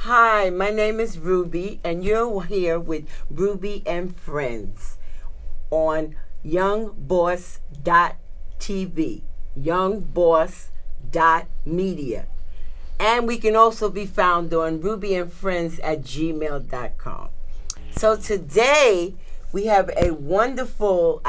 Hi, my name is Ruby, and you're here with Ruby and Friends on youngboss.tv, youngboss.media. And we can also be found on rubyandfriends@gmail.com. So today we have I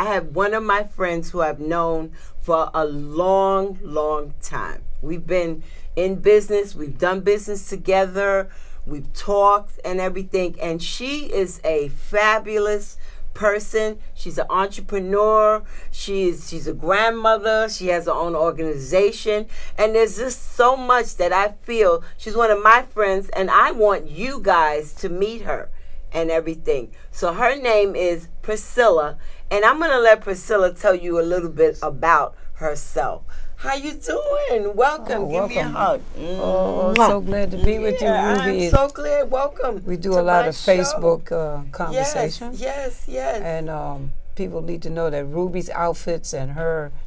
have one of my friends who I've known for a long, long time. We've been in business, we've done business together, we've talked and everything, and she is a fabulous person. She's an entrepreneur, she's a grandmother, she has her own organization, and there's just so much that I feel she's one of my friends, and I want you guys to meet her and everything. So her name is Priscilla, and I'm going to let Priscilla tell you a little bit about herself. How you doing? Welcome. Give me a hug. So glad to be with you, Ruby. I'm so glad. Welcome. We do a lot of Facebook conversations. Yes. And people need to know that Ruby's outfits and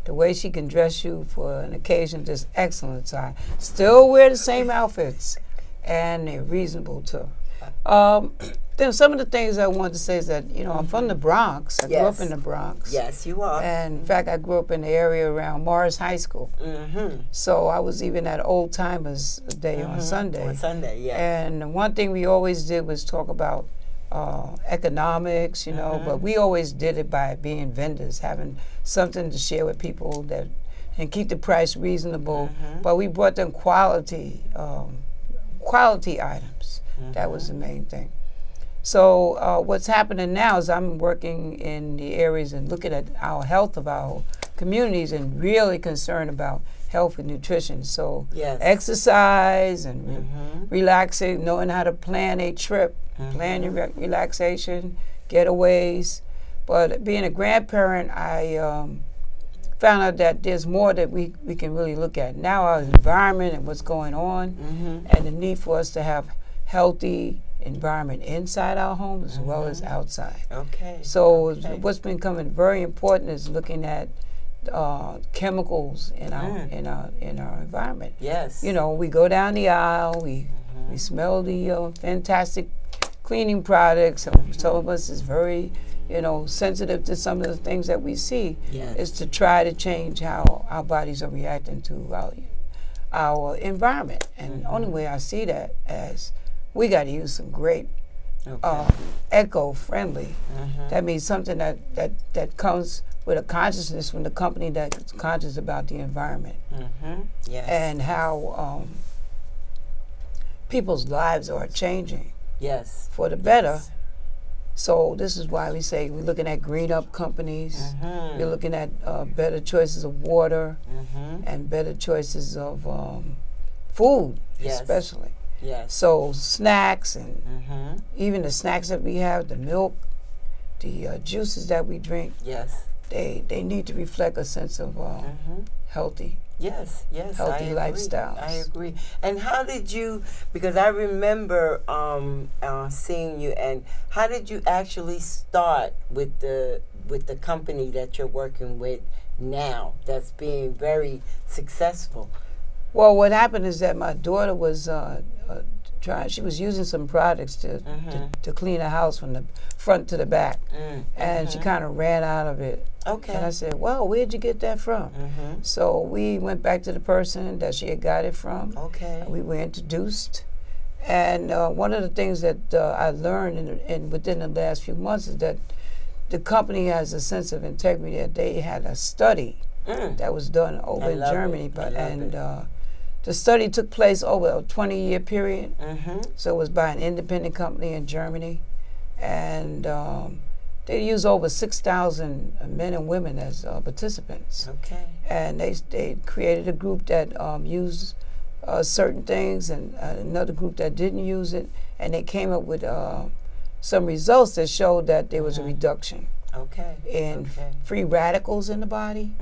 the way she can dress you for an occasion is excellent. So I still wear the same outfits, and they're reasonable too. Then some of the things I wanted to say is that, I'm from the Bronx. I grew up in the Bronx. Yes, you are. And in fact, I grew up in the area around Morris High School. Mm-hmm. So I was even at Old Timers Day on Sunday. On Sunday, yes. And one thing we always did was talk about economics, but we always did it by being vendors, having something to share with people and keep the price reasonable. But we brought them quality items. That was the main thing. So what's happening now is I'm working in the areas and looking at our health of our communities and really concerned about health and nutrition. So exercise and relaxing, knowing how to plan a trip, plan your relaxation, getaways. But being a grandparent, I found out that there's more that we can really look at. Now our environment and what's going on and the need for us to have healthy environment inside our home as well as outside. Okay. So what's becoming very important is looking at chemicals in our environment. Yes. We go down the aisle, we smell the fantastic cleaning products. Some of us is very sensitive to some of the things that we see. Yes. Is to try to change how our bodies are reacting to our environment. And the only way I see that as we got to use some great eco-friendly. That means something that comes with a consciousness from the company that's conscious about the environment. Yes. And how people's lives are changing. Yes. For the better. Yes. So this is why we say we're looking at green up companies. We're looking at better choices of water and better choices of food, especially. Yes. So snacks and even the snacks that we have, the milk, the juices that we drink. Yes. They need to reflect a sense of healthy. Yes. Healthy lifestyles. I agree. And how did you? Because I remember seeing you. And how did you actually start with the company that you're working with now? That's being very successful. Well, what happened is that my daughter was she was using some products to clean the house from the front to the back. And she kind of ran out of it. Okay. And I said, well, where'd you get that from? So we went back to the person that she had got it from. Okay. We were introduced. And one of the things that I learned within the last few months is that the company has a sense of integrity. That they had a study that was done over in Germany. The study took place over a 20-year period. So it was by an independent company in Germany. And they used over 6,000 men and women as participants. Okay. And they created a group that used certain things and another group that didn't use it. And they came up with some results that showed that there was a reduction in free radicals in the body,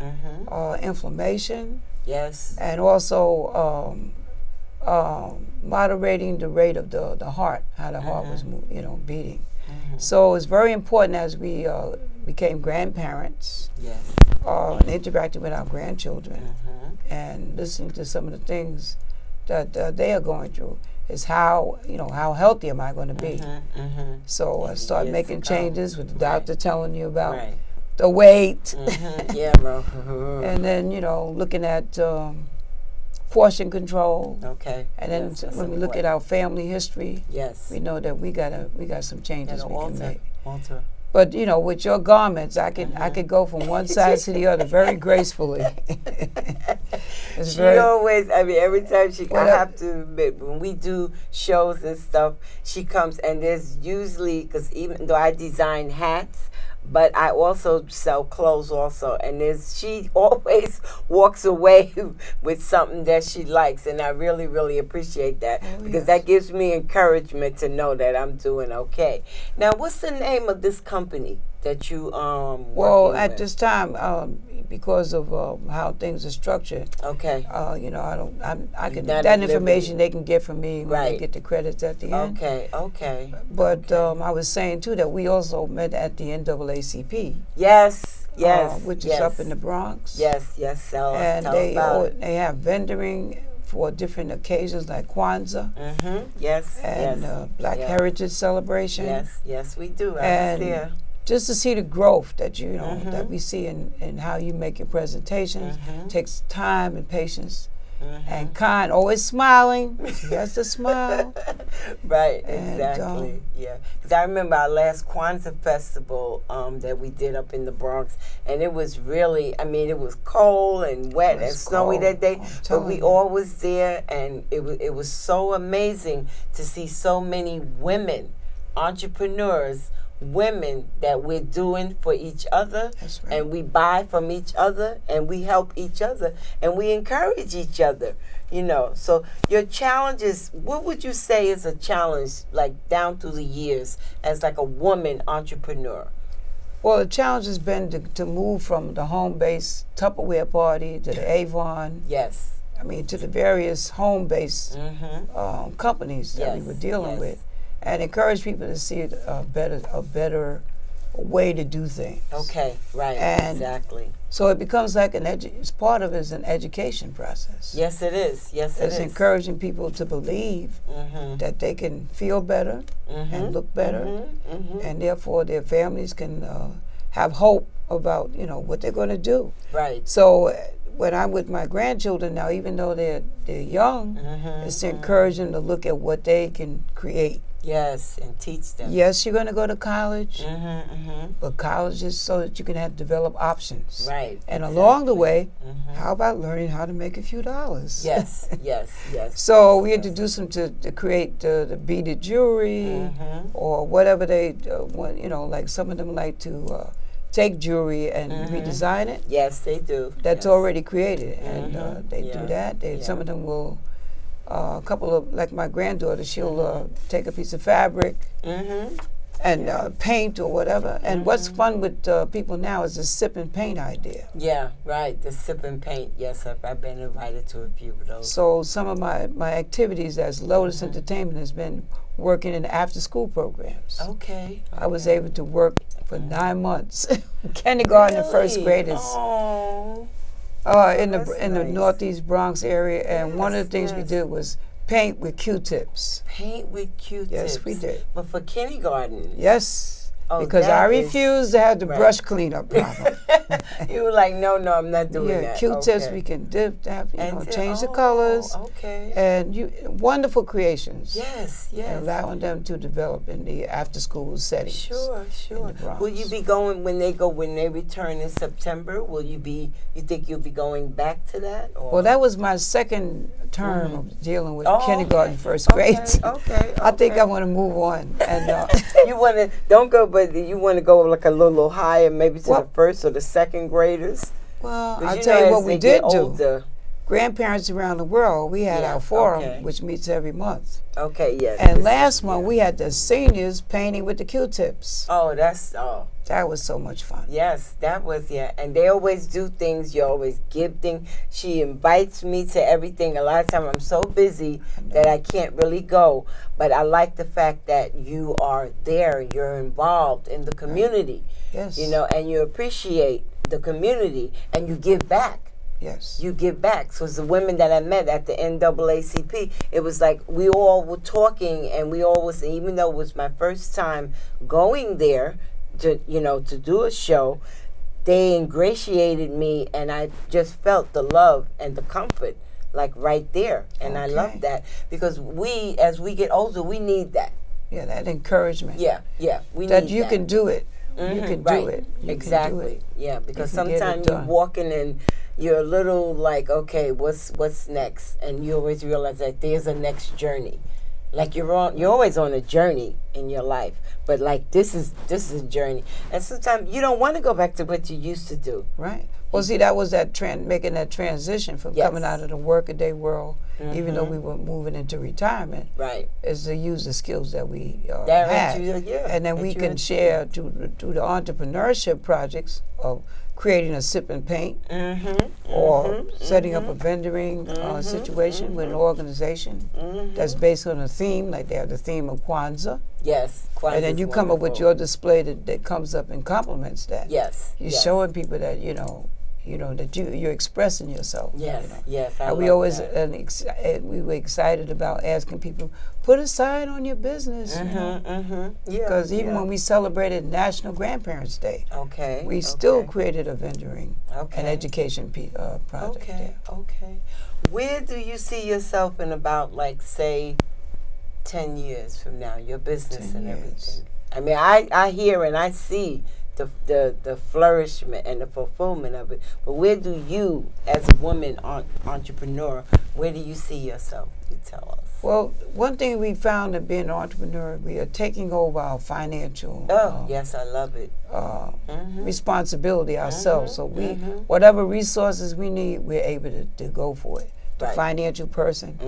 inflammation. Yes. And also moderating the rate of the heart, how the heart was beating. So it's very important as we became grandparents and interacted with our grandchildren and listening to some of the things that they are going through. is how how healthy am I going to be. So I started Years making ago. changes with the doctor telling you about Right. the weight, Yeah, bro. and then looking at portion control. Okay. And then Yes, that's when we look at important. our family history, Yes. we know that we got some changes Gotta we can make. alter. But with your garments, I could go from one side to the other very gracefully. It's She very always, I mean, every time I Well, have to admit, when we do shows and stuff, she comes and there's usually, because even though I design hats, but I also sell clothes also, and she always walks away with something that she likes, and I really, really appreciate that, because that gives me encouragement to know that I'm doing okay. Now, what's the name of this company that you well working at with? this time because of how things are structured. Okay. I can not that at information liberty. they can get from me when they Right. get the credits at the end. Okay. But I was saying too that we also met at the NAACP, Yes. which is up in the Bronx. Yes. Tell And us they about it. they have vendoring for different occasions like Kwanzaa Yes. and Black Heritage Celebration. Yes, we do. I was And there. just to see the growth that that we see in how you make your presentations takes time and patience and kind, always smiling. She has to smile. Right, And, exactly. Because I remember our last Kwanzaa festival that we did up in the Bronx, and it was really, I mean, it was cold and wet It and was snowy cold, that day, I'm but telling we you. all was there, and it was so amazing to see so many women, entrepreneurs, women that we're doing for each other. That's right. And we buy from each other, and we help each other, and we encourage each other, So your challenges, what would you say is a challenge, like down through the years, as like a woman entrepreneur? Well, the challenge has been to move from the home-based Tupperware party to the Avon, Yes. to the various home-based companies that we Yes, were dealing yes. with, and encourage people to see a better way to do things. Okay, right, And exactly. So it becomes like it's part of it is an education process. Yes, it is. Yes, it It's is. encouraging people to believe that they can feel better and look better, and therefore their families can have hope about what they're going to do. Right. So when I'm with my grandchildren now, even though they're young, it's to encourage them to look at what they can create. Yes, and teach them. Yes, you're going to go to college, but college is so that you can develop options. Right. And along the way, how about learning how to make a few dollars? Yes. So we introduce them to create the beaded jewelry or whatever they want. Like some of them like to take jewelry and redesign it. Yes, they do. That's Yes. already created, and they Yeah. do that. Some of them will. A couple of, like my granddaughter, she'll take a piece of fabric and paint or whatever. And what's fun with people now is the sip and paint idea. Yeah, right. The sip and paint. Yes, I've been invited to a few of those. So some of my activities as Lotus Entertainment has been working in after-school programs. Okay. I was able to work for 9 months, kindergarten and first graders. Oh. In the that's in the nice. Northeast Bronx area, and one of the things we yes. did was paint with Q-tips. Paint with Q-tips. Yes, we did. But for kindergarten. Yes, Oh, because that I is- refused to have the right. brush cleanup problem. You were like, no, I'm not doing Yeah, that. Q-tips Okay. we can dip, And change the colors, Okay. and wonderful creations. Yes. And allowing them to develop in the after-school settings. Sure. the Bronx. Will you be going when they return in September? You think you'll be going back to that? Or? Well, that was my second term of dealing with Oh, kindergarten, okay. first grade. Okay. I think I want to move on. And You want to don't go, but you want to go like a little higher, maybe to Well- the first or the second graders. well, 'Cause I'll tell you as what we they get did do. older- Grandparents around the world, we had Yeah, our forum, okay. which meets every month. Okay, yes. And last month we had the seniors painting with the Q-tips. Oh, That was so much fun. yes, that was, and they always do things. You always give things. She invites me to everything. A lot of times I'm so busy that I can't really go. But I like the fact that you are there. You're involved in the community. Yes. And you appreciate the community and you give back. Yes. You give back. So it's the women that I met at the NAACP. It was like we all were talking, and we all was, even though it was my first time going there to, to do a show, they ingratiated me, and I just felt the love and the comfort, like right there. And I love that, because as we get older, we need that. Yeah, that encouragement. Yeah, we need that. You that. can do it. You can do it. You exactly. Can do it. Yeah, because You can get sometimes it you're done. walking and you're a little like, okay, what's next? And you always realize that there's a next journey. Like you're always on a journey in your life, but like this is a journey. And sometimes you don't want to go back to what you used to do. Right. Well, see, that was that making that transition from coming out of the workaday world, even though we were moving into retirement. Right. Is to use the skills that we had, and then we can share through the entrepreneurship projects of creating a sip and paint, or setting up a vendoring situation with an organization that's based on a theme, like they have the theme of Kwanzaa. Yes, Kwanzaa. And then you come up with your display that comes up and complements that. Yes. You're showing people that that you're expressing yourself. Yes, yes. And we always we were excited about asking people, put a sign on your business. Yeah. Because even when we celebrated National Grandparents' Day, we still created a vendoring and education project. Okay. Where do you see yourself in about, like, say, 10 years from now? Your business and everything. I mean, I hear and I see the flourishment and the fulfillment of it. But where do you, as a woman entrepreneur, where do you see yourself? You tell us. Well, one thing we found in being an entrepreneur, we are taking over our financial. Yes, I love it. Responsibility ourselves. So whatever resources we need, we're able to go for it. The financial person,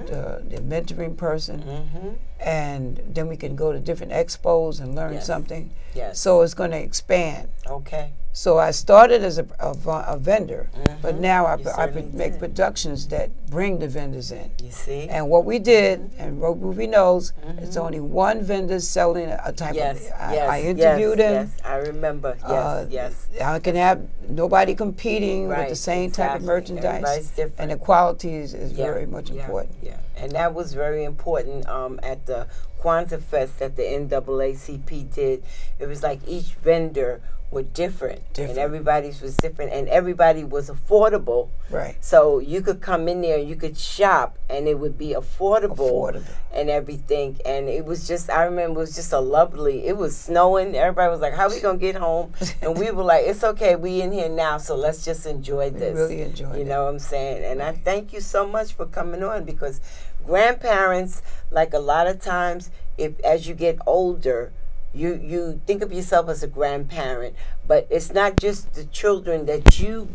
the mentoring person, and then we can go to different expos and learn something. Yes. So it's going to expand. Okay. So I started as a vendor, but now I make productions that bring the vendors in. You see? And what we did, and Road Movie knows, it's only one vendor selling a type of. I interviewed him. Yes, I remember. Yes. I can have nobody competing with the same type of merchandise. Everybody's different. And the quality is very much important. Yeah, and that was very important at the Kwanzaa Fest that the NAACP did. It was like each vendor were different, and everybody's was different, and everybody was affordable. Right. So you could come in there, you could shop, and it would be affordable. And everything. And it was just, I remember it was just it was snowing. Everybody was like, how we going to get home? And we were like, it's okay, we in here now, so let's just enjoy this. We really enjoyed it. You know what I'm saying? And I thank you so much for coming on, because grandparents, like a lot of times, as you get older, you think of yourself as a grandparent, but it's not just the children that you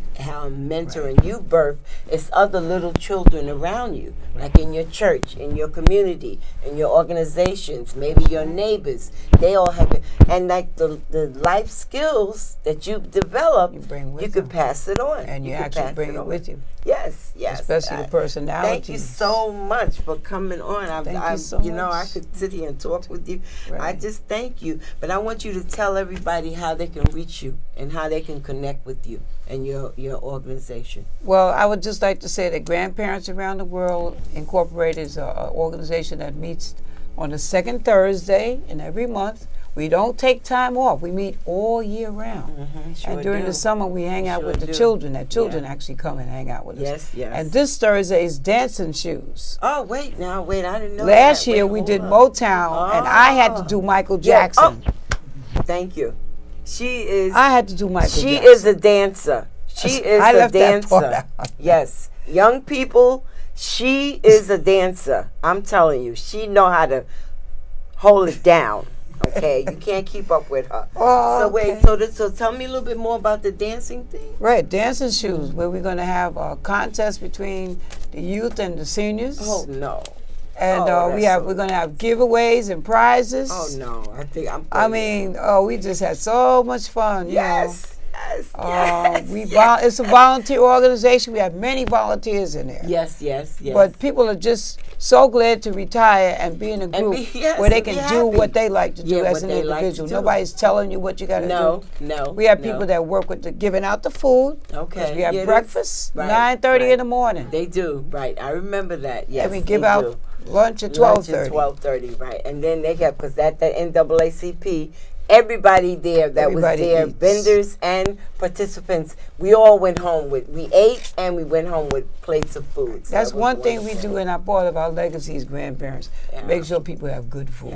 mentor and you birth. It's other little children around you, like in your church, in your community, in your organizations, maybe your neighbors. They all have it, and like the life skills that you develop, you could pass it on, and you actually bring it with you. Yes. Especially the personalities. Thank you so much for coming on. Thank you so much. I could sit here and talk with you. Right. I just thank you. But I want you to tell everybody how they can reach you and how they can connect with you and your organization. Well, I would just like to say that Grandparents Around the World Incorporated is an organization that meets on the second Thursday in every month. We don't take time off. We meet all year round. And during the summer, we hang out with the children. The children actually come and hang out with us. Yes. And this Thursday is Dancing Shoes. Oh, wait, I didn't know Last that. year, we did Motown, and I had to do Michael Jackson. Thank you. I had to do Michael Jackson. She is a dancer. She is I a left dancer. That part out. Yes. Young people, she is a dancer. I'm telling you. She know how to hold it down. Okay, you can't keep up with her. So tell me a little bit more about the dancing thing. Right, Dancing Shoes, where we're going to have a contest between the youth and the seniors. Oh no! And we're going to have giveaways and prizes. Oh no! I think I'm. we just had so much fun. Yes. It's a volunteer organization. We have many volunteers in there. Yes. But people are just so glad to retire and be in a group where they can do what they like to do as an individual. Nobody's telling you what you got to do. No. We have people that work with giving out the food. Okay. We have breakfast 9:30 in the morning. They do, right. I remember that. Yes. And we give out lunch at 12:30. 12:30, right. And then they have, because at the NAACP, everybody there was there, eats. vendors and participants, we all went home we ate and we went home with plates of food. So that's one thing we do in our part of our legacy as grandparents. Make sure people have good food.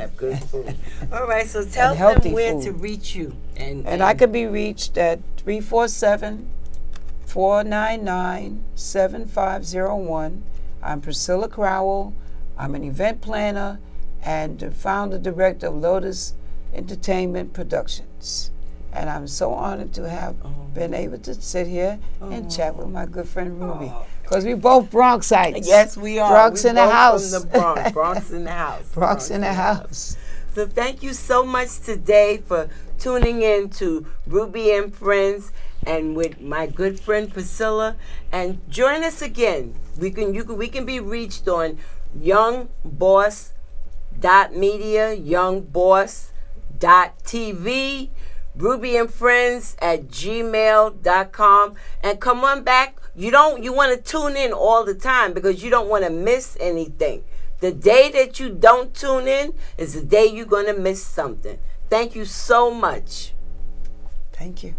All right, so tell them where to reach you. And I can be reached at 347-499-7501. I'm Priscilla Crowell. I'm an event planner and the founder director of Lotus Entertainment Productions. And I'm so honored to have been able to sit here and chat with my good friend Ruby. Because we both Bronxites. Yes, we are. Bronx in the house. From the Bronx. Bronx in the house. Bronx in the house. So thank you so much today for tuning in to Ruby and Friends and with my good friend Priscilla. And join us again. We can be reached on youngboss.media, youngboss.tv, rubyandfriends@gmail.com. And come on back. You want to tune in all the time because you don't want to miss anything. The day that you don't tune in is the day you're going to miss something. Thank you so much. Thank you.